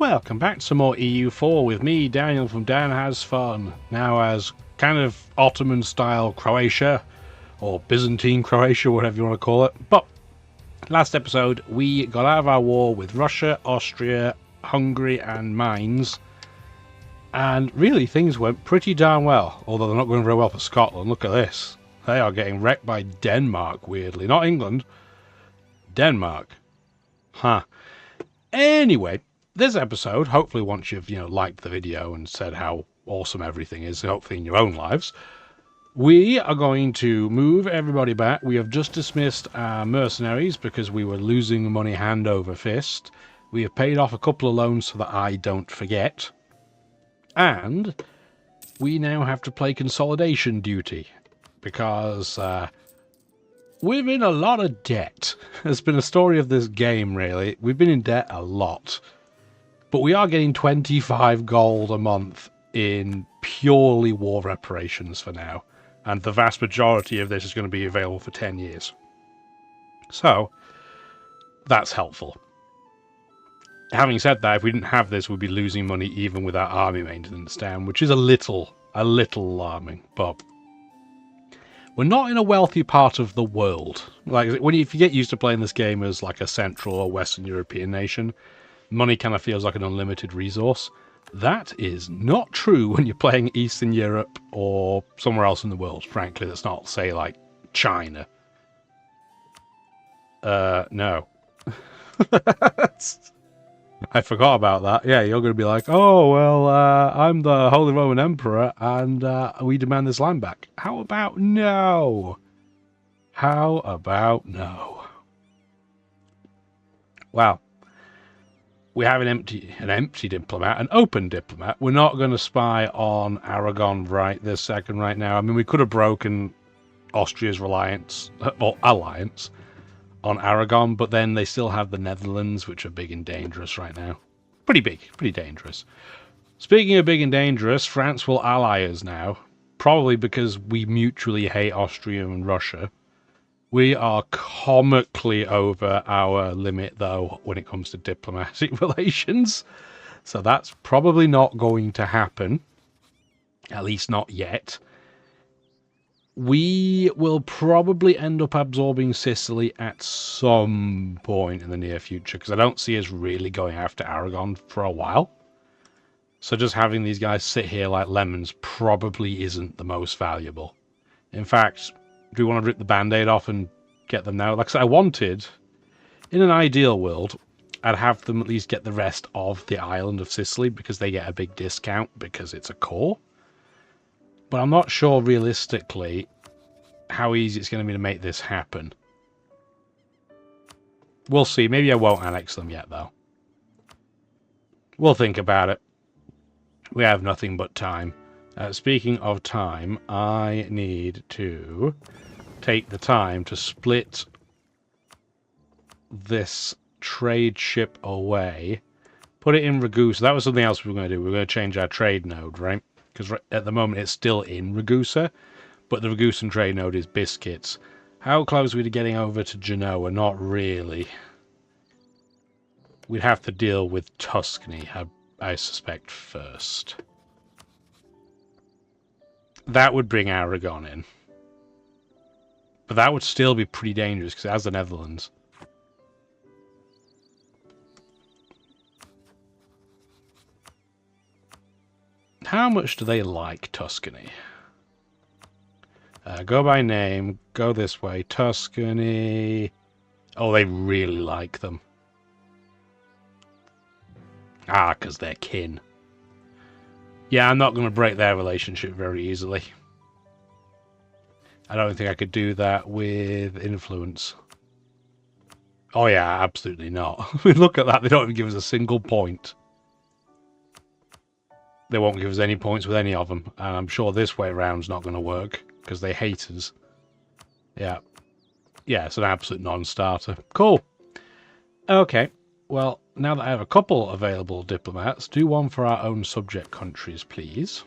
Welcome back to some more EU4 with me, Daniel from Dan Has Fun. Now as kind of Ottoman-style Croatia, or Byzantine Croatia, whatever you want to call it. But last episode, we got out of our war with Russia, Austria, Hungary, and Mainz. And really, things went pretty darn well. Although they're not going very well for Scotland. Look at this. They are getting wrecked by Denmark, weirdly. Not England. Denmark. Huh. Anyway, this episode, hopefully once you've, liked the video and said how awesome everything is, hopefully in your own lives, we are going to move everybody back. We have just dismissed our mercenaries because we were losing money hand over fist. We have paid off a couple of loans so that I don't forget. And we now have to play consolidation duty because we're in a lot of debt. It's been a story of this game, really. We've been in debt a lot. But we are getting 25 gold a month in purely war reparations for now. And the vast majority of this is going to be available for 10 years. So, that's helpful. Having said that, if we didn't have this, we'd be losing money even with our army maintenance down, which is a little alarming. But we're not in a wealthy part of the world. Like, if you get used to playing this game as like a Central or Western European nation, money kind of feels like an unlimited resource. That is not true when you're playing Eastern Europe or somewhere else in the world, frankly. That's not, say, like China. No. I forgot about that. Yeah, you're going to be like, oh, well, I'm the Holy Roman Emperor, and we demand this land back. How about no? How about no? Wow. We have an empty diplomat, an open diplomat. We're not going to spy on Aragon right this second right now. I mean, we could have broken Austria's alliance on Aragon, but then they still have the Netherlands, which are big and dangerous right now. Pretty big, pretty dangerous. Speaking of big and dangerous, France will ally us now, probably because we mutually hate Austria and Russia. We are comically over our limit, though, when it comes to diplomatic relations. So that's probably not going to happen. At least not yet. We will probably end up absorbing Sicily at some point in the near future, because I don't see us really going after Aragon for a while. So just having these guys sit here like lemons probably isn't the most valuable. In fact, do we want to rip the band-aid off and get them now? Like I said, I wanted, in an ideal world, I'd have them at least get the rest of the island of Sicily because they get a big discount because it's a core. But I'm not sure realistically how easy it's going to be to make this happen. We'll see. Maybe I won't annex them yet, though. We'll think about it. We have nothing but time. Speaking of time, I need to take the time to split this trade ship away. Put it in Ragusa. That was something else we were going to do. We were going to change our trade node, right? Because at the moment it's still in Ragusa, but the Ragusan trade node is biscuits. How close are we to getting over to Genoa? Not really. We'd have to deal with Tuscany, I suspect, first. That would bring Aragon in. But that would still be pretty dangerous because it has the Netherlands. How much do they like Tuscany? Go by name. Go this way. Tuscany. Oh, they really like them. Ah, because they're kin. Yeah, I'm not going to break their relationship very easily. I don't think I could do that with influence. Oh yeah, absolutely not. Look at that. They don't even give us a single point. They won't give us any points with any of them. And I'm sure this way around's not going to work because they hate us. Yeah. Yeah, it's an absolute non-starter. Cool. Okay. Well, now that I have a couple available diplomats, do one for our own subject countries, please.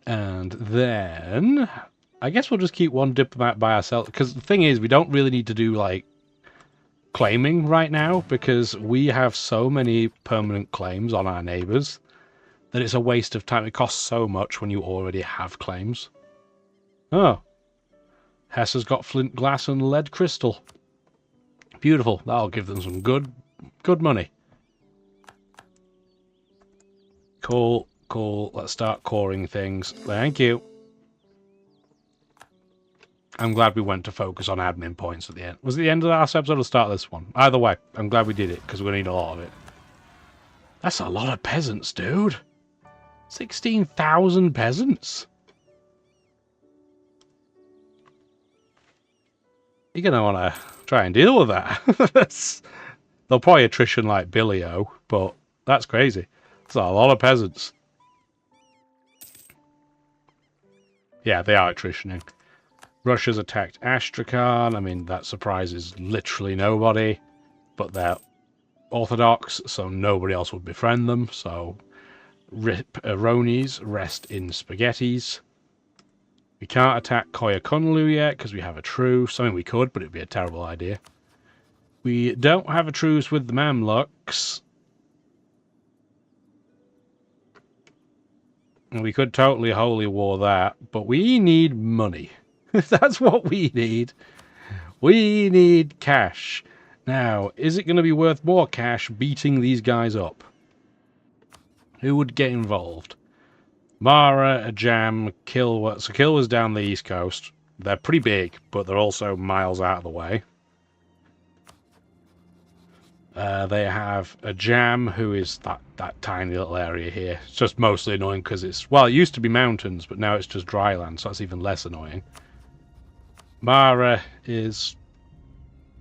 And then I guess we'll just keep one diplomat by ourselves, because the thing is, we don't really need to do, like, claiming right now, because we have so many permanent claims on our neighbours that it's a waste of time. It costs so much when you already have claims. Oh. Hess has got flint glass and lead crystal. Beautiful. That'll give them some good money. Cool, cool. Let's start coring things. Thank you. I'm glad we went to focus on admin points at the end. Was it the end of the last episode or start this one? Either way, I'm glad we did it, because we're going to need a lot of it. That's a lot of peasants, dude. 16,000 peasants. You're going to want to try and deal with that. They'll probably attrition like Billy-O, but that's crazy. That's a lot of peasants. Yeah, they are attritioning. Russia's attacked Astrakhan. I mean, that surprises literally nobody. But they're Orthodox, so nobody else would befriend them. So, rip Aronies, rest in spaghettis. We can't attack Koya Kunlu yet, because we have a truce. I mean, we could, but it'd be a terrible idea. We don't have a truce with the Mamluks. And we could totally holy war that, but we need money. That's what we need. We need cash. Now, is it going to be worth more cash beating these guys up? Who would get involved? Mara, Ajam, Kilwa. So Kilwa's down the east coast. They're pretty big, but they're also miles out of the way. They have Ajam, who is that tiny little area here. It's just mostly annoying because it's... Well, it used to be mountains, but now it's just dry land, so that's even less annoying. Mara is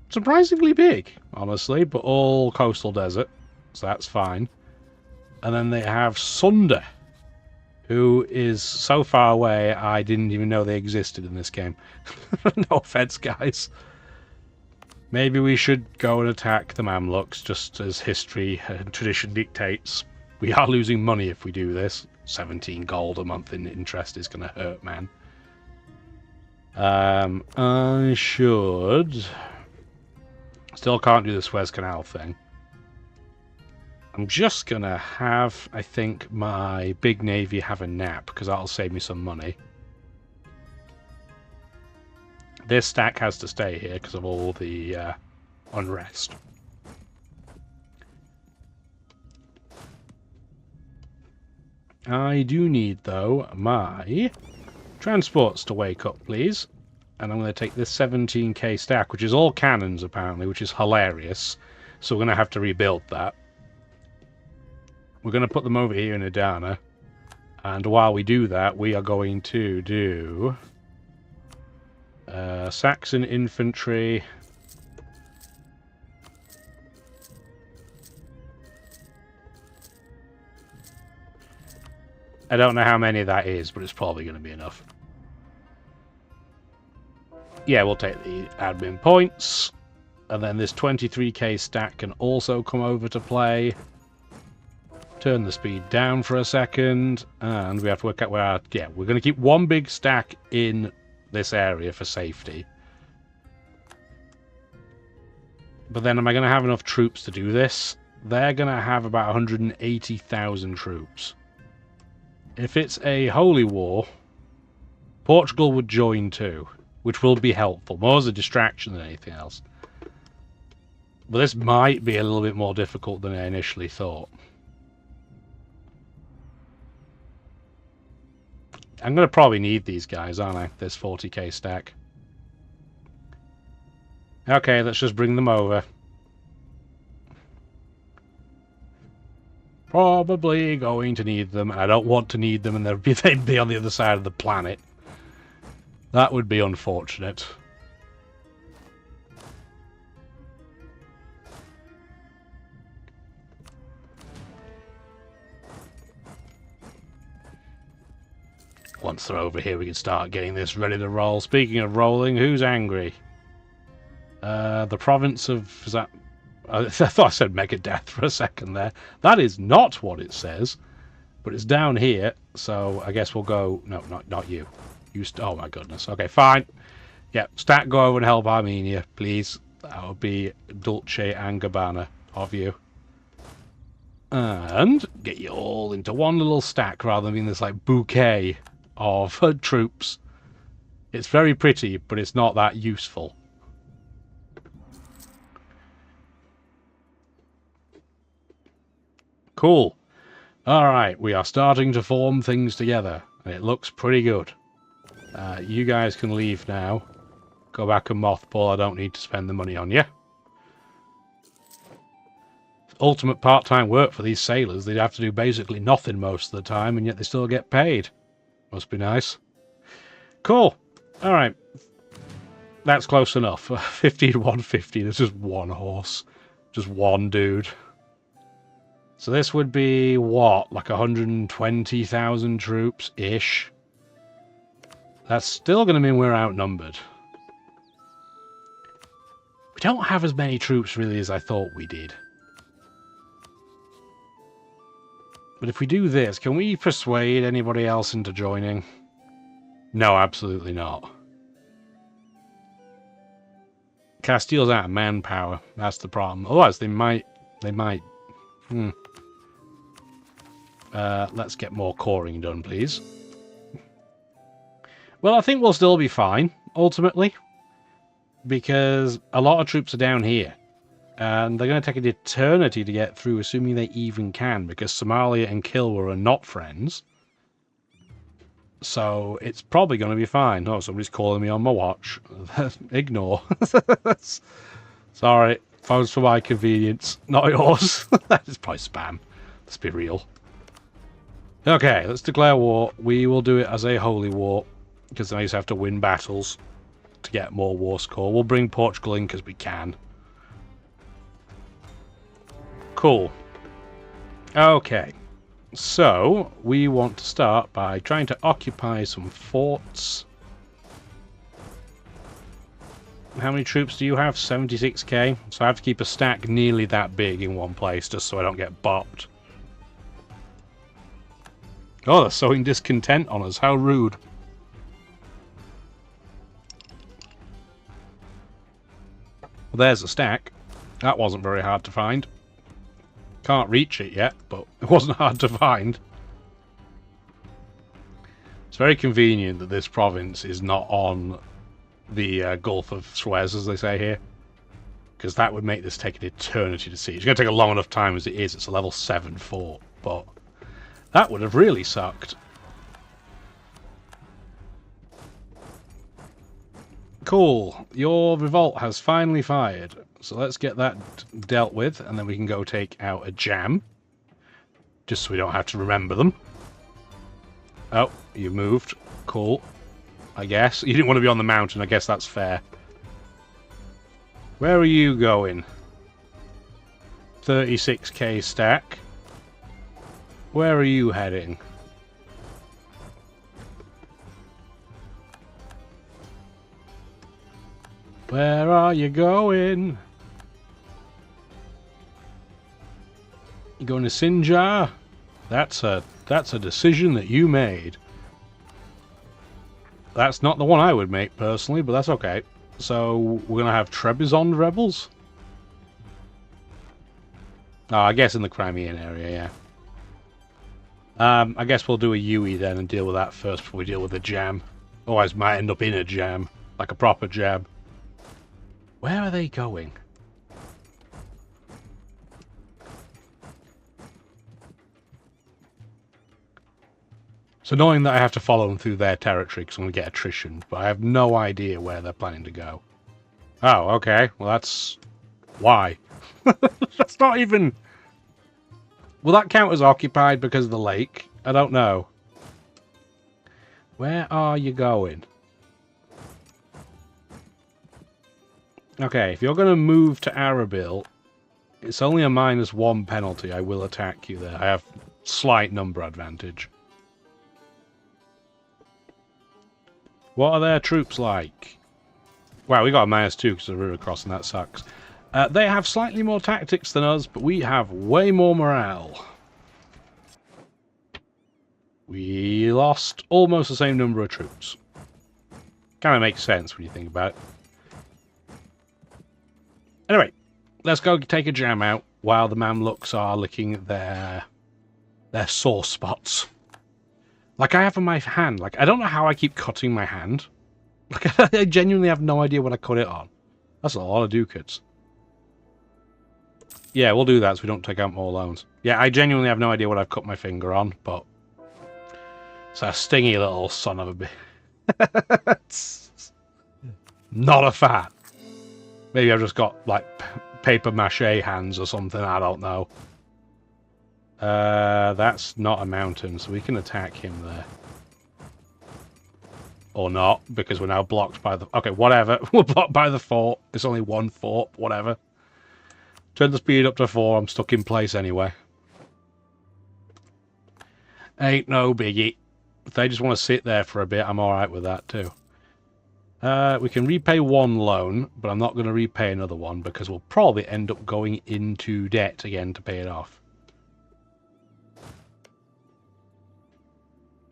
surprisingly big, honestly, but all coastal desert, so that's fine. And then they have Sunder, who is so far away I didn't even know they existed in this game. No offense, guys. Maybe we should go and attack the Mamluks, just as history and tradition dictates. We are losing money if we do this. 17 gold a month in interest is going to hurt, man. I should... Still can't do the Suez Canal thing. I'm just going to have, I think, my big navy have a nap, because that'll save me some money. This stack has to stay here because of all the unrest. I do need, though, my transports to wake up, please. And I'm going to take this 17k stack, which is all cannons, apparently, which is hilarious. So we're going to have to rebuild that. We're going to put them over here in Adana. And while we do that, we are going to do... Saxon infantry. I don't know how many that is, but it's probably going to be enough. Yeah, we'll take the admin points. And then this 23k stack can also come over to play. Turn the speed down for a second. And we have to work out where our... Yeah, we're going to keep one big stack in this area for safety. But then am I going to have enough troops to do this? They're going to have about 180,000 troops. If it's a holy war, Portugal would join too, which will be helpful. More as a distraction than anything else. But this might be a little bit more difficult than I initially thought. I'm going to probably need these guys, aren't I? This 40k stack. Okay, let's just bring them over. Probably going to need them. I don't want to need them and they'd be on the other side of the planet. That would be unfortunate. Once they're over here, we can start getting this ready to roll. Speaking of rolling, who's angry? The province of... Is that... I thought I said Megadeth for a second there. That is not what it says. But it's down here, so I guess we'll go... No, not you. Oh my goodness. Okay, fine. Yeah, Stat, go over and help Armenia, please. That would be Dolce and Gabbana of you. And get you all into one little stack rather than being this like bouquet of troops. It's very pretty, but it's not that useful. Cool. Alright, we are starting to form things together, and it looks pretty good. You guys can leave now. Go back and mothball, I don't need to spend the money on you. Ultimate part-time work for these sailors. They'd have to do basically nothing most of the time, and yet they still get paid. Must be nice. Cool. Alright. That's close enough. 50 to 150. There's just one horse. Just one dude. So this would be, what, like 120,000 troops-ish? That's still going to mean we're outnumbered. We don't have as many troops, really, as I thought we did. But if we do this, can we persuade anybody else into joining? No, absolutely not. Castile's out of manpower. That's the problem. Otherwise, they might... let's get more coring done, please. Well, I think we'll still be fine, ultimately. Because a lot of troops are down here. And they're going to take an eternity to get through, assuming they even can, because Somalia and Kilwa are not friends. So it's probably going to be fine. Oh, somebody's calling me on my watch. Ignore. Sorry. Phone's for my convenience, not yours. That is probably spam. Let's be real. Okay, let's declare war. We will do it as a holy war, because then I just have to win battles to get more war score. We'll bring Portugal in because we can. Cool. Okay. So, we want to start by trying to occupy some forts. How many troops do you have? 76k. So I have to keep a stack nearly that big in one place just so I don't get bopped. Oh, they're sowing discontent on us. How rude. Well, there's a stack. That wasn't very hard to find. Can't reach it yet, but it wasn't hard to find. It's very convenient that this province is not on the Gulf of Suez, as they say here. Because that would make this take an eternity to siege. It's going to take a long enough time as it is. It's a level 7 fort, but that would have really sucked. Cool. Your revolt has finally fired. So let's get that dealt with, and then we can go take out a jam. Just so we don't have to remember them. Oh, you moved. Cool. I guess. You didn't want to be on the mountain. I guess that's fair. Where are you going? 36k stack. Where are you heading? Where are you going? You going to Sinjar? That's a decision that you made. That's not the one I would make personally, but that's okay. So we're gonna have Trebizond rebels. Oh, I guess in the Crimean area, yeah. I guess we'll do a UE then and deal with that first before we deal with the jam. Otherwise, might end up in a jam, like a proper jam. Where are they going? It's annoying that I have to follow them through their territory because I'm going to get attrition, but I have no idea where they're planning to go. Oh, okay. Well, that's... why? That's not even... Will that count as occupied because of the lake? I don't know. Where are you going? Okay, if you're going to move to Arabil, it's only a -1 penalty. I will attack you there. I have slight number advantage. What are their troops like? Wow, we got a -2 because of the river crossing. That sucks. They have slightly more tactics than us, but we have way more morale. We lost almost the same number of troops. Kind of makes sense when you think about it. Anyway, let's go take a jam out while the Mamluks are licking their sore spots. Like I have on my hand. Like, I don't know how I keep cutting my hand. Like, I genuinely have no idea when I cut it on. That's a lot of ducats. Yeah, we'll do that so we don't take out more loans. Yeah, I genuinely have no idea what I've cut my finger on, but... It's a stingy little son of a bitch. Not a fan. Maybe I've just got, like, paper mache hands or something, I don't know. That's not a mountain, so we can attack him there. Or not, because we're now blocked by the... Okay, whatever. We're blocked by the fort. It's only one fort, whatever. Turn the speed up to 4, I'm stuck in place anyway. Ain't no biggie. If they just want to sit there for a bit, I'm alright with that too. We can repay one loan, but I'm not going to repay another one because we'll probably end up going into debt again to pay it off.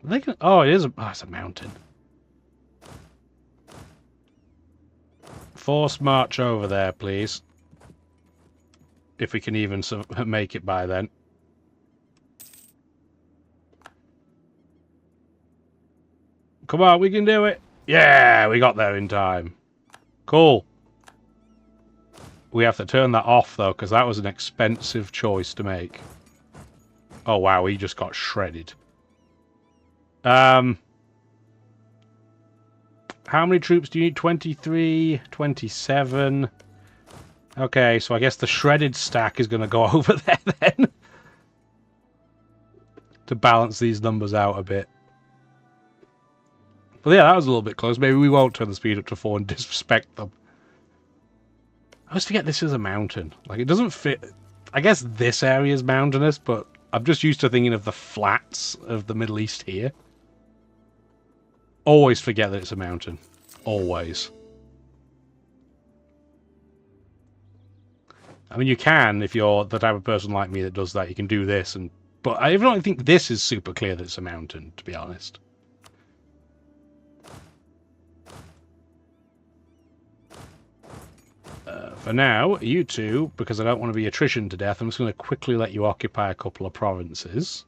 They can, oh, it is a, oh, it's a mountain. Force march over there, please. If we can even make it by then. Come on, we can do it. Yeah, we got there in time. Cool. We have to turn that off, though, because that was an expensive choice to make. Oh, wow, he just got shredded. How many troops do you need? 23, 27. Okay, so I guess the shredded stack is going to go over there then. To balance these numbers out a bit. But yeah, that was a little bit close. Maybe we won't turn the speed up to 4 and disrespect them. I always forget this is a mountain. Like, it doesn't fit... I guess this area is mountainous, but I'm just used to thinking of the flats of the Middle East here. Always forget that it's a mountain. Always. I mean, you can, if you're the type of person like me that does that, you can do this, and but I don't think this is super clear that it's a mountain, to be honest. For now, you two, because I don't want to be attrition to death, I'm just going to quickly let you occupy a couple of provinces.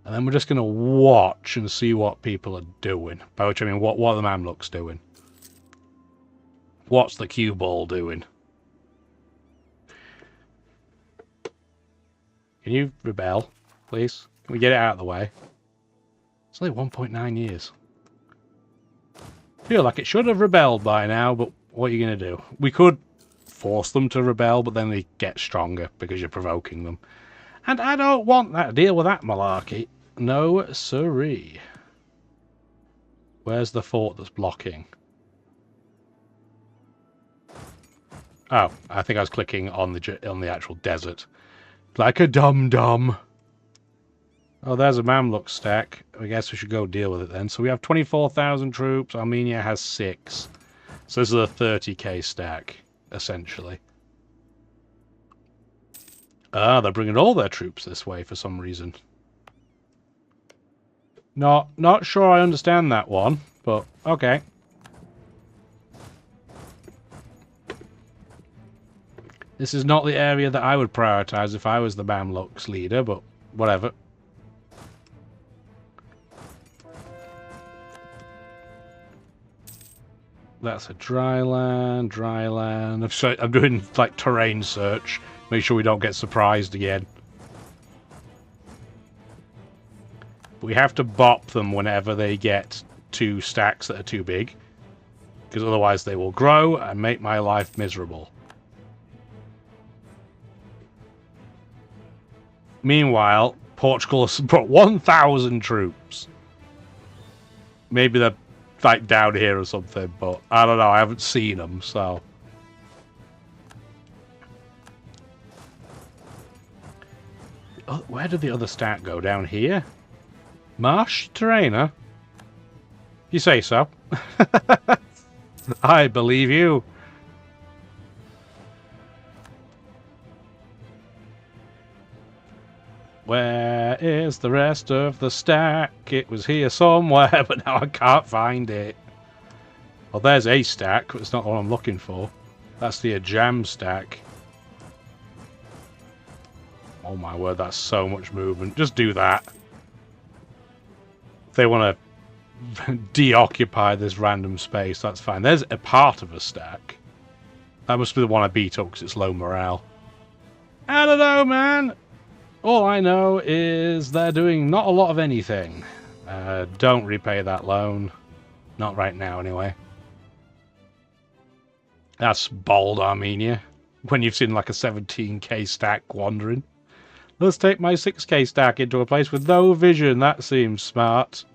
And then we're just going to watch and see what people are doing. By which I mean, what are the Mamluks doing? What's the cue ball doing? Can you rebel, please? Can we get it out of the way? It's only 1.9 years. I feel like it should have rebelled by now, but what are you going to do? We could force them to rebel, but then they get stronger because you're provoking them. And I don't want that. Deal with that malarkey. No siree. Where's the fort that's blocking? Oh, I think I was clicking on the actual desert. Like a dum-dum. Oh, there's a Mamluk stack. I guess we should go deal with it then. So we have 24,000 troops. Armenia has 6. So this is a 30k stack, essentially. Ah, they're bringing all their troops this way for some reason. Not sure I understand that one, but okay. This is not the area that I would prioritize if I was the Mamluks leader, but whatever. That's a dry land, dry land. I'm doing like terrain search. Make sure we don't get surprised again. We have to bop them whenever they get 2 stacks that are too big. Because otherwise they will grow and make my life miserable. Meanwhile, Portugal has brought 1,000 troops. Maybe they're like down here or something, but I don't know. I haven't seen them, so. Oh, where did the other stack go? Down here? Marsh Terrainer? You say so. I believe you. Where is the rest of the stack? It was here somewhere, but now I can't find it. Well, there's a stack, but it's not what I'm looking for. That's the jam stack. Oh my word, that's so much movement. Just do that. If they want to deoccupy this random space, that's fine. There's a part of a stack. That must be the one I beat up because it's low morale. I don't know, man. All I know is they're doing not a lot of anything. Don't repay that loan. Not right now, anyway. That's bold, Armenia. When you've seen like a 17k stack wandering. Let's take my 6k stack into a place with no vision. That seems smart.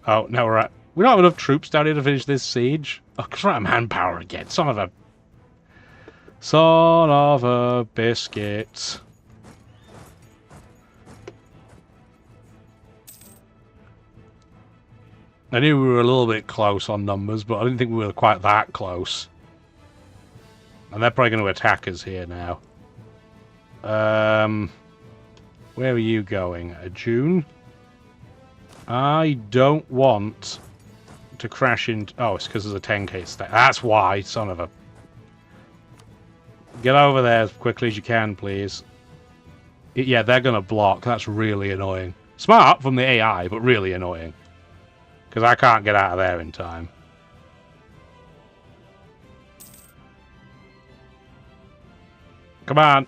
Oh, no, we're at... We don't have enough troops down here to finish this siege. Oh, because we're out of manpower again. Son of a biscuit. I knew we were a little bit close on numbers, but I didn't think we were quite that close. And they're probably going to attack us here now. Where are you going? June? I don't want to crash into... Oh, it's because there's a 10k stack. That's why, son of a... Get over there as quickly as you can, please. Yeah, they're going to block. That's really annoying. Smart from the AI, but really annoying. Because I can't get out of there in time. Come on.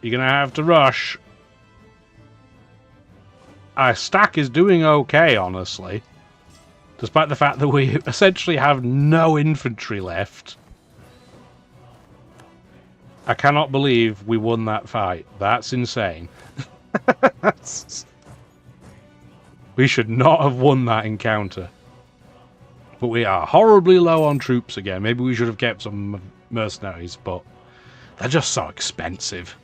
You're going to have to rush. Our stack is doing okay, honestly. Despite the fact that we essentially have no infantry left. I cannot believe we won that fight. That's insane. We should not have won that encounter. But we are horribly low on troops again. Maybe we should have kept some mercenaries, but they're just so expensive.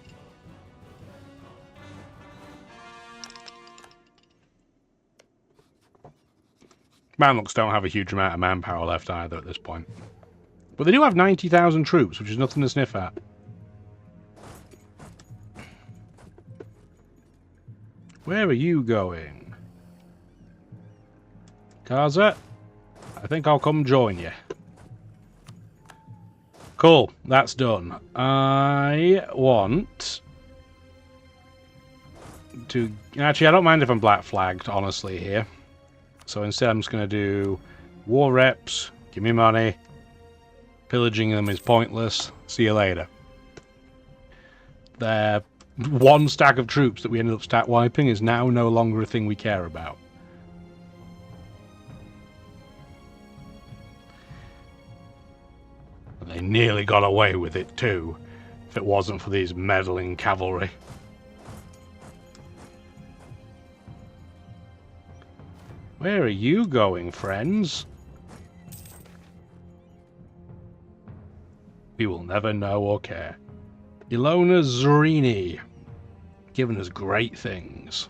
Manlocks don't have a huge amount of manpower left either at this point. But they do have 90,000 troops, which is nothing to sniff at. Where are you going? Gaza? I think I'll come join you. Cool, that's done. I want to... Actually, I don't mind if I'm black flagged, honestly, here. So instead I'm just going to do war reps, give me money, pillaging them is pointless, see you later. Their one stack of troops that we ended up stat wiping is now no longer a thing we care about. And they nearly got away with it too, if it wasn't for these meddling cavalry. Where are you going, friends? We will never know or care. Ilona Zorini, giving us great things.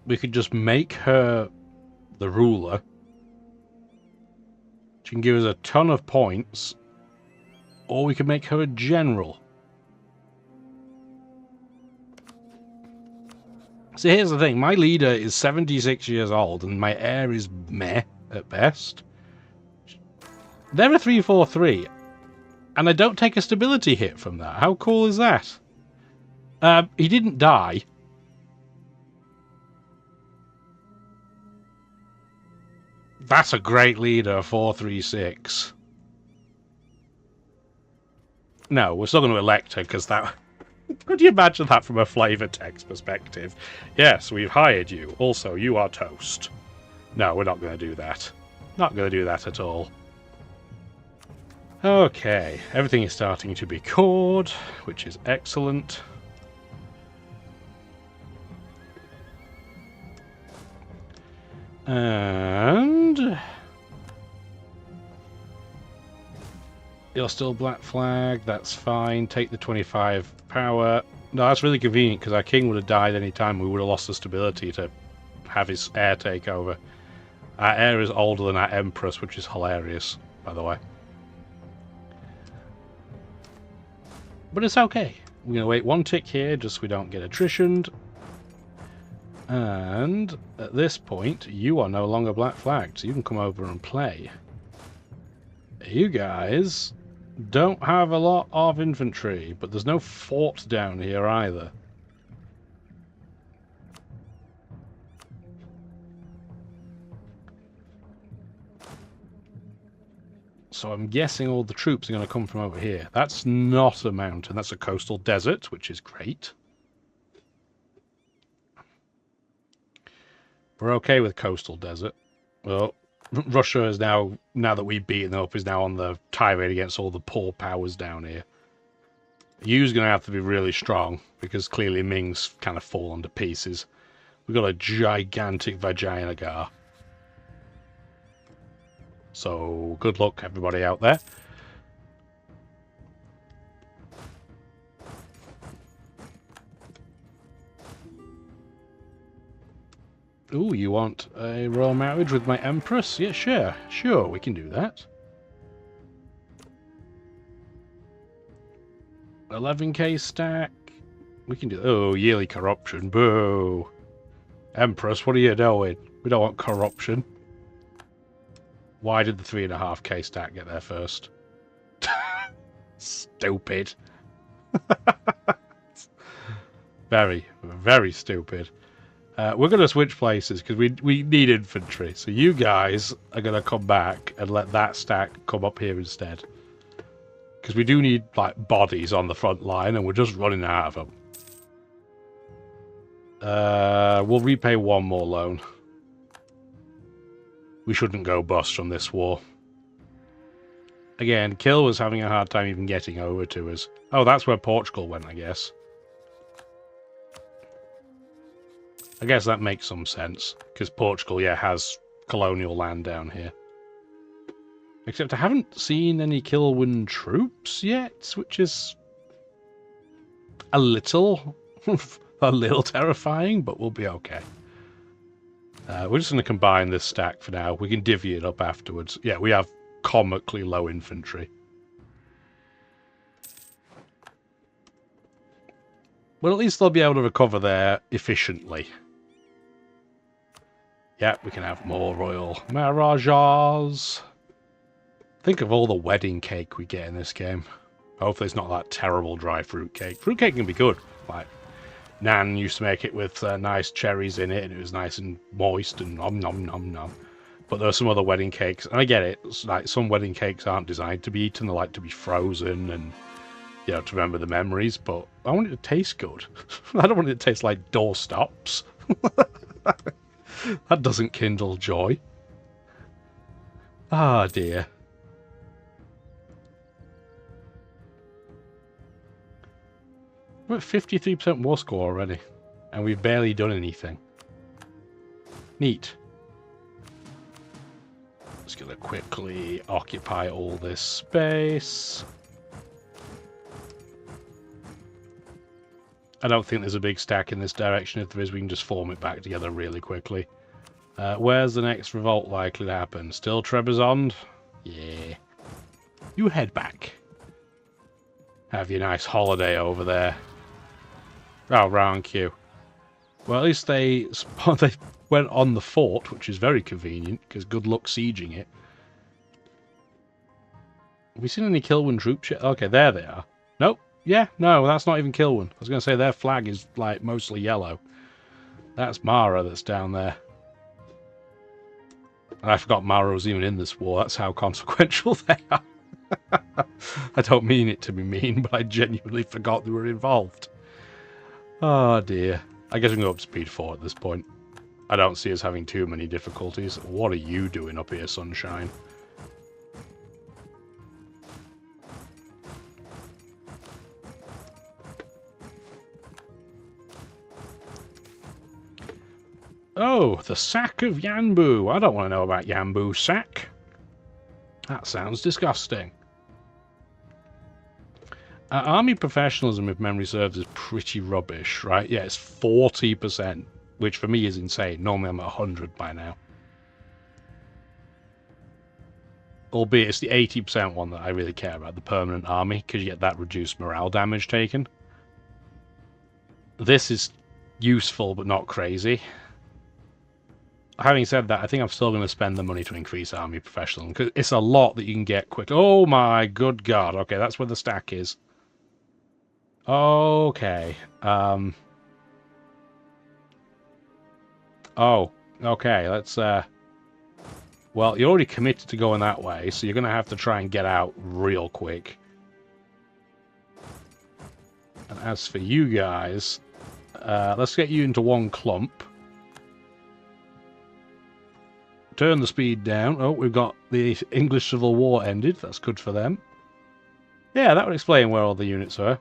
We could just make her the ruler. She can give us a ton of points. Or we could make her a general. So here's the thing, my leader is 76 years old and my heir is meh at best. They're a 343 and I don't take a stability hit from that. How cool is that? He didn't die. That's a great leader, 436. No, we're still going to elect her because that... Could you imagine that from a flavor text perspective? Yes, we've hired you. Also, you are toast. No, we're not going to do that. Not going to do that at all. Okay, everything is starting to be cored, which is excellent. And... You're still black flag, that's fine. Take the 25 power. No, that's really convenient because our king would have died any time. We would have lost the stability to have his heir take over. Our heir is older than our empress, which is hilarious, by the way. But it's okay. We're going to wait one tick here just so we don't get attritioned. And at this point, you are no longer black flagged, so you can come over and play. You guys don't have a lot of infantry, but there's no fort down here either. So I'm guessing all the troops are going to come from over here. That's not a mountain, that's a coastal desert, which is great. We're okay with coastal desert. Well, Russia is now that we've beaten them up, is now on the tirade against all the poor powers down here. Yu's going to have to be really strong, because clearly Ming's kind of fallen to pieces. We've got a gigantic Vijayanagar. So, good luck, everybody out there. Ooh, you want a royal marriage with my empress? Yeah, sure. Sure, we can do that. 11k stack. We can do... Oh, yearly corruption. Boo. Empress, what are you doing? We don't want corruption. Why did the 3.5k stack get there first? Stupid. Very, very stupid. We're going to switch places because we need infantry. So you guys are going to come back and let that stack come up here instead. Because we do need like bodies on the front line and we're just running out of them. We'll repay one more loan. We shouldn't go bust from this war. Again, Kill was having a hard time even getting over to us. Oh, that's where Portugal went, I guess. I guess that makes some sense, because Portugal, yeah, has colonial land down here. Except I haven't seen any Kilwin troops yet, which is a little terrifying, but we'll be okay. We're just going to combine this stack for now. We can divvy it up afterwards. Yeah, we have comically low infantry. Well, at least they'll be able to recover there efficiently. Yeah, we can have more royal marriages. Think of all the wedding cake we get in this game. Hopefully it's not that terrible dry fruit cake. Fruit cake can be good. Like, Nan used to make it with nice cherries in it, and it was nice and moist and nom nom nom nom. But there are some other wedding cakes, and I get it. It's like some wedding cakes aren't designed to be eaten; they like to be frozen and, you know, to remember the memories. But I want it to taste good. I don't want it to taste like doorstops. That doesn't kindle joy. Ah, dear. We're at 53% war score already, and we've barely done anything. Neat. Just gonna quickly occupy all this space. I don't think there's a big stack in this direction. If there is, we can just form it back together really quickly. Where's the next revolt likely to happen? Still Trebizond? Yeah. You head back. Have your nice holiday over there. Oh, round queue. Well, at least they went on the fort, which is very convenient, because good luck sieging it. Have we seen any Kilwin troops yet? Okay, there they are. Nope. Yeah, no, that's not even Kilwin. I was going to say their flag is, like, mostly yellow. That's Mara that's down there. And I forgot Mara was even in this war. That's how consequential they are. I don't mean it to be mean, but I genuinely forgot they were involved. Oh, dear. I guess we can go up to speed 4 at this point. I don't see us having too many difficulties. What are you doing up here, sunshine? Oh, the sack of Yanbu. I don't want to know about Yanbu's sack. That sounds disgusting. Army professionalism, if memory serves, is pretty rubbish, right? Yeah, it's 40%, which for me is insane. Normally I'm at 100 by now. Albeit it's the 80% one that I really care about, the permanent army, because you get that reduced morale damage taken. This is useful, but not crazy. having said that, I think I'm still going to spend the money to increase army professional, because it's a lot that you can get quick. Oh my good god. Okay, that's where the stack is. Okay. Oh, okay, let's, well, you're already committed to going that way, so you're going to have to try and get out real quick. And as for you guys, let's get you into one clump. Turn the speed down. Oh, we've got the English Civil War ended. That's good for them. Yeah, that would explain where all the units are.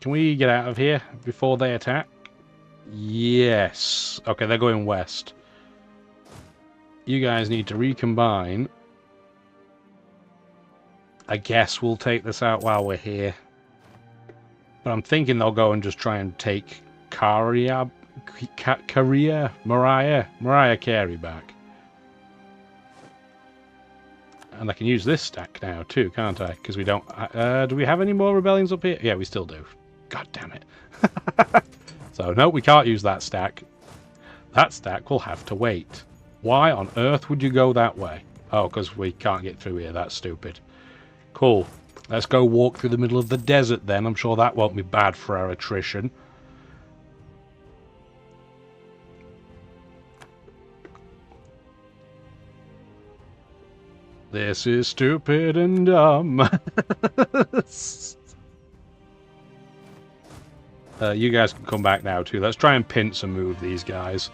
Can we get out of here before they attack? Yes. Okay, they're going west. You guys need to recombine. I guess we'll take this out while we're here. But I'm thinking they'll go and just try and take Mariah Carey back. And I can use this stack now too, can't I? Because we don't... do we have any more rebellions up here? Yeah, we still do. God damn it. So, no, we can't use that stack. That stack will have to wait. Why on earth would you go that way? Oh, because we can't get through here. That's stupid. Cool. Let's go walk through the middle of the desert then. I'm sure that won't be bad for our attrition. This is stupid and dumb. You guys can come back now too. Let's try and pinch and move these guys.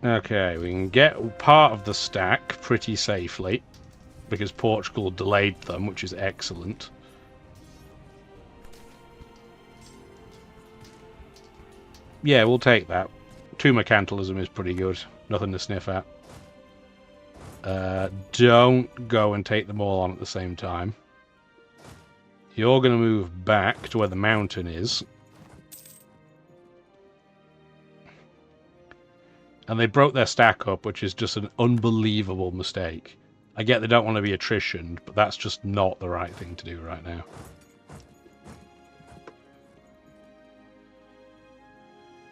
Okay, we can get part of the stack pretty safely because Portugal delayed them, which is excellent. Yeah, we'll take that. 2 mercantilism is pretty good. Nothing to sniff at. Don't go and take them all on at the same time. You're going to move back to where the mountain is. And they broke their stack up, which is just an unbelievable mistake. I get they don't want to be attrition, but that's just not the right thing to do right now.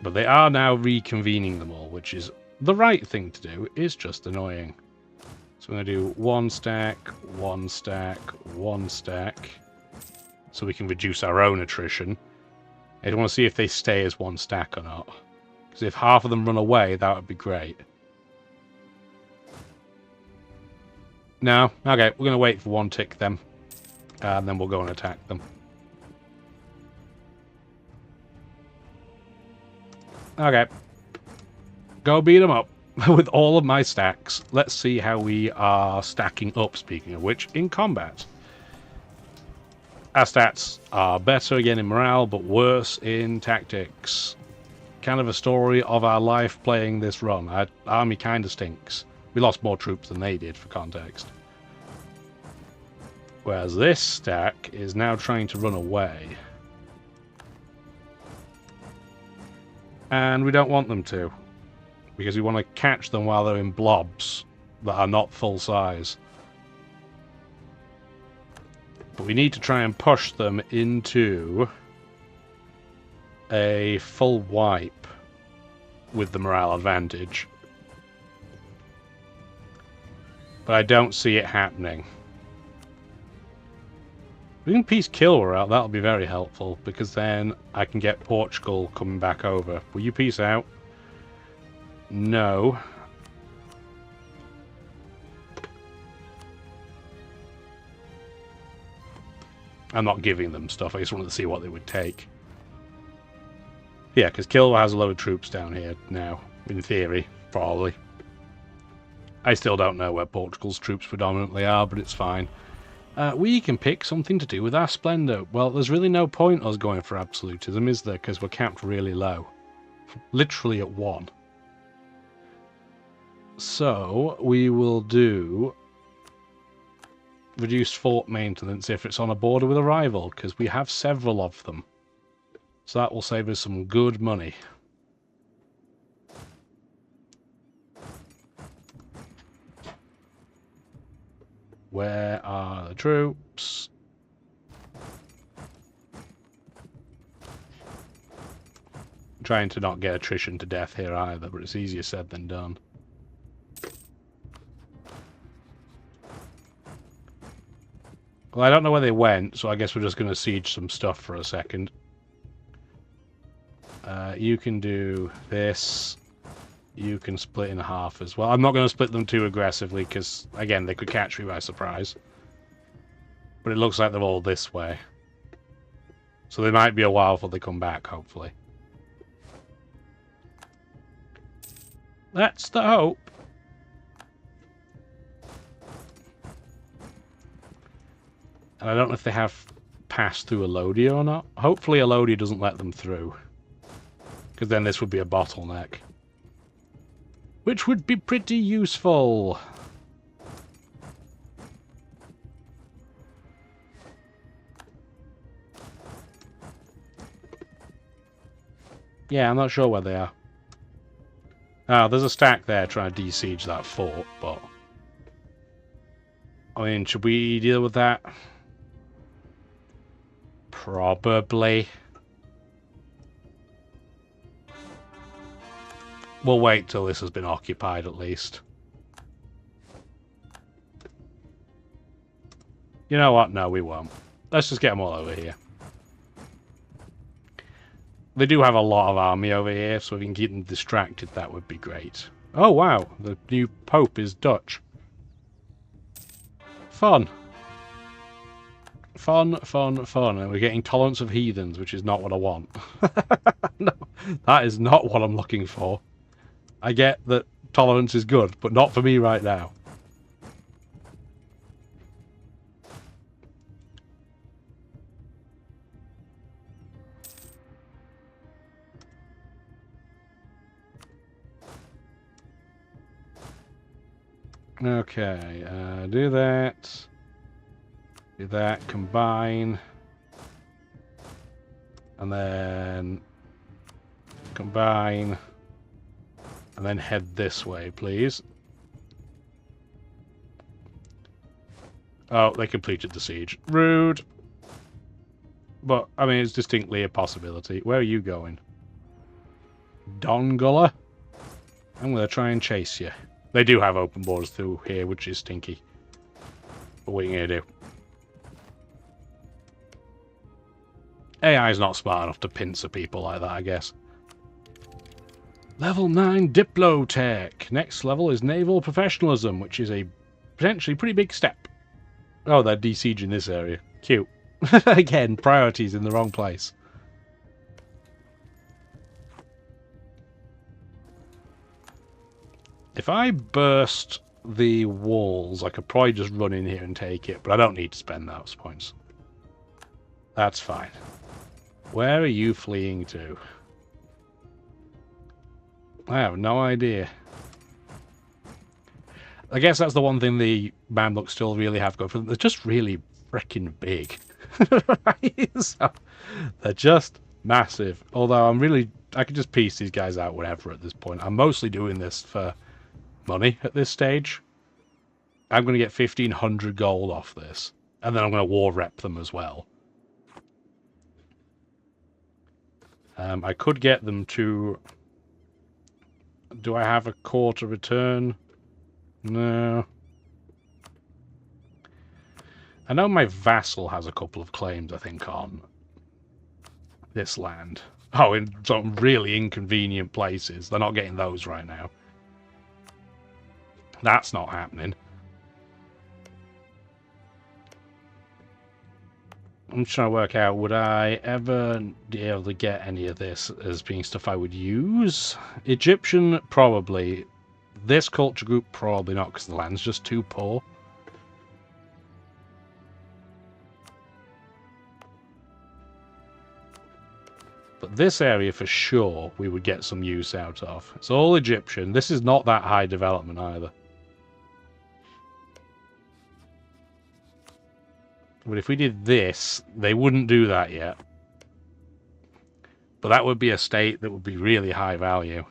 But they are now reconvening them all, which is the right thing to do. It's just annoying. So we're going to do 1 stack, 1 stack, 1 stack. So we can reduce our own attrition. I want to see if they stay as 1 stack or not. Because if half of them run away, that would be great. No? Okay, we're going to wait for 1 tick then. And then we'll go and attack them. Okay. Go beat them up with all of my stacks. Let's see how we are stacking up, speaking of which, in combat. Our stats are better again in morale, but worse in tactics. Kind of a story of our life playing this run. Our army kind of stinks. We lost more troops than they did, for context. Whereas this stack is now trying to run away. And we don't want them to. Because we want to catch them while they're in blobs that are not full size. But we need to try and push them into a full wipe with the morale advantage. But I don't see it happening. We can peace kill morale, that'll be very helpful, because then I can get Portugal coming back over. Will you peace out? No. I'm not giving them stuff, I just wanted to see what they would take. Yeah, because Kilwa has a load of troops down here now, in theory, probably. I still don't know where Portugal's troops predominantly are, but it's fine. We can pick something to do with our splendour. Well, there's really no point us going for absolutism, is there? Because we're capped really low. Literally at 1. So, we will do reduced fort maintenance if it's on a border with a rival, because we have several of them. So that will save us some good money. Where are the troops? Trying to not get attrition to death here either, but it's easier said than done. Well, I don't know where they went, so I guess we're just going to siege some stuff for a second. You can do this. You can split in half as well. I'm not going to split them too aggressively, because, again, they could catch me by surprise. But it looks like they're all this way. So they might be a while before they come back, hopefully. That's the hope. And I don't know if they have passed through Elodie or not. Hopefully Elodie doesn't let them through. Because then this would be a bottleneck. Which would be pretty useful. Yeah, I'm not sure where they are. Oh, there's a stack there trying to de-siege that fort, but... I mean, should we deal with that? Probably. We'll wait till this has been occupied, at least. You know what? No, we won't. Let's just get them all over here. They do have a lot of army over here, so if we can keep them distracted, that would be great. Oh, wow. The new Pope is Dutch. Fun. Fun, fun, fun. And we're getting tolerance of heathens, which is not what I want. No, that is not what I'm looking for. I get that tolerance is good, but not for me right now. Okay, do that. Do that, combine. And then combine. And then head this way, please. Oh, they completed the siege. Rude. But, I mean, it's distinctly a possibility. Where are you going? Dongola? I'm going to try and chase you. They do have open borders through here, which is stinky. But what are you going to do? AI is not smart enough to pincer people like that, I guess. Level 9 Diplotech. Next level is Naval Professionalism, which is a potentially pretty big step. Oh, they're de-sieging this area. Cute. Again, priorities in the wrong place. If I burst the walls, I could probably just run in here and take it, but I don't need to spend those points. That's fine. Where are you fleeing to? I have no idea. I guess that's the one thing the Mamluks still really have going for them. They're just really freaking big. Right? So, they're just massive. Although I could just piece these guys out whenever at this point. I'm mostly doing this for money at this stage. I'm going to get 1,500 gold off this. And then I'm going to war rep them as well. I could get them to... Do I have a quarter return? No. I know my vassal has a couple of claims, I think, on this land. Oh, in some really inconvenient places. They're not getting those right now. That's not happening. I'm trying to work out, would I ever be able to get any of this as being stuff I would use? Egyptian, probably. This culture group, probably not, because the land's just too poor. But this area, for sure, we would get some use out of. It's all Egyptian. This is not that high development either. But if we did this, they wouldn't do that yet. But that would be a state that would be really high value.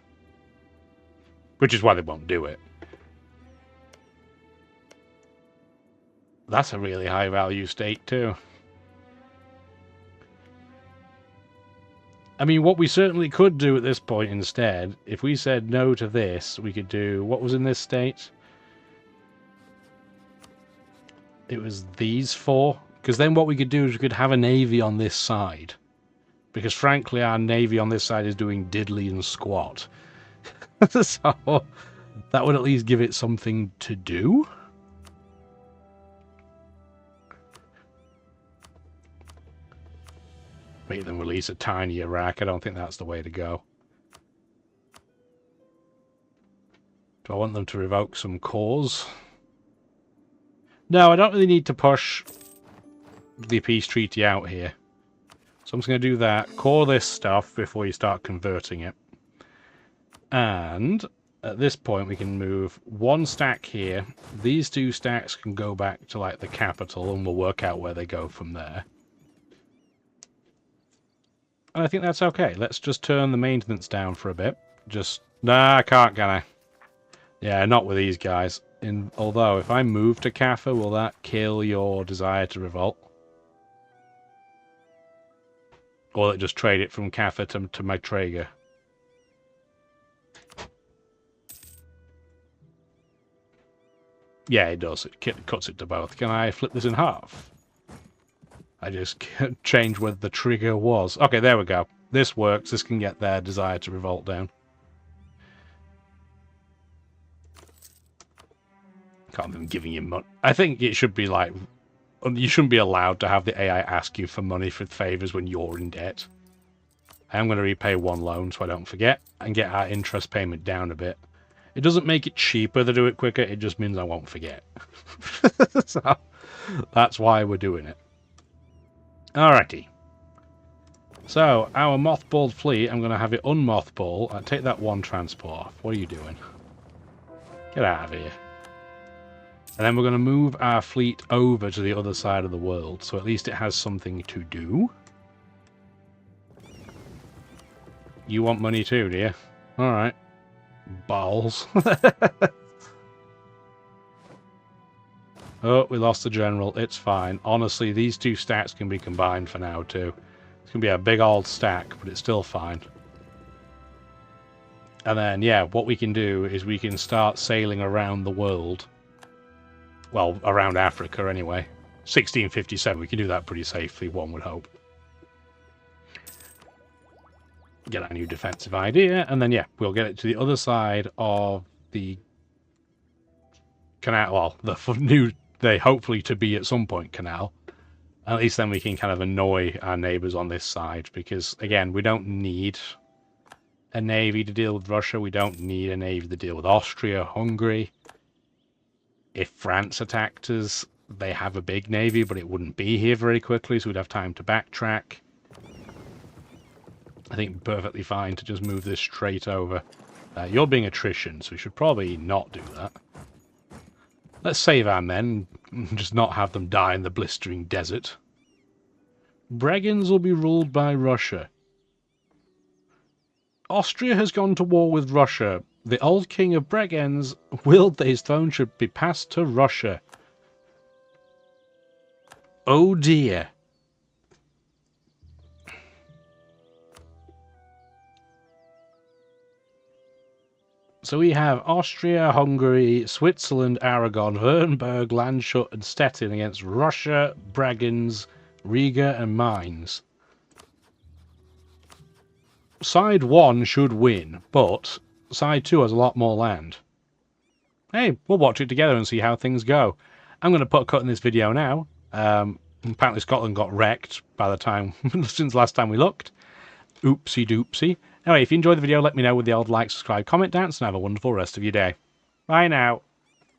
Which is why they won't do it. That's a really high value state too. I mean, what we certainly could do at this point instead, if we said no to this, we could do... What was in this state? It was these four. Because then what we could do is we could have a navy on this side. Because frankly, our navy on this side is doing diddly and squat. So, that would at least give it something to do. Make them release a tiny Iraq. I don't think that's the way to go. Do I want them to revoke some cores? No, I don't really need to push the peace treaty out here. So I'm just going to do that. Core this stuff before you start converting it. And at this point we can move one stack here. These two stacks can go back to like the capital and we'll work out where they go from there. And I think that's okay. Let's just turn the maintenance down for a bit. Just... Nah, I can't, can I? Yeah, not with these guys. Although, if I move to Kaffa, will that kill your desire to revolt? Or will it just trade it from Kaffa to Maitreya? Yeah, it does. It cuts it to both. Can I flip this in half? I just changed where the trigger was. Okay, there we go. This works. This can get their desire to revolt down. Can't be giving you money. I think it should be like... You shouldn't be allowed to have the AI ask you for money for favours when you're in debt. I am going to repay one loan so I don't forget and get our interest payment down a bit. It doesn't make it cheaper to do it quicker, it just means I won't forget. So, that's why we're doing it. Alrighty. So, our mothballed fleet, I'm going to have it unmothball. I'll take that one transport off. What are you doing? Get out of here. And then we're going to move our fleet over to the other side of the world, so at least it has something to do. You want money too, do you? Alright. Balls. Oh, we lost the general. It's fine. Honestly, these two stacks can be combined for now too. It's going to be a big old stack, but it's still fine. And then, yeah, what we can do is we can start sailing around the world. Well, around Africa anyway. 1657, we can do that pretty safely, one would hope. Get our new defensive idea, and then, yeah, we'll get it to the other side of the canal. Well, the new, they hopefully to be at some point canal. At least then we can kind of annoy our neighbours on this side, because, again, we don't need a navy to deal with Russia. We don't need a navy to deal with Austria, Hungary. If France attacked us, they have a big navy, but it wouldn't be here very quickly, so we'd have time to backtrack. I think perfectly fine to just move this straight over. You're being attrition, so we should probably not do that. Let's save our men, and just not have them die in the blistering desert. Bregenz will be ruled by Russia. Austria has gone to war with Russia. The old king of Bregenz willed that his throne should be passed to Russia. Oh dear. So we have Austria, Hungary, Switzerland, Aragon, Wurtemberg, Landshut and Stettin against Russia, Bregenz, Riga and Mainz. Side 1 should win, but Side 2 has a lot more land. Hey, we'll watch it together and see how things go. I'm going to put a cut in this video now. Apparently Scotland got wrecked by the time, since last time we looked. Oopsie doopsie. Anyway, if you enjoyed the video, let me know with the old like, subscribe, comment down, and have a wonderful rest of your day. Bye now.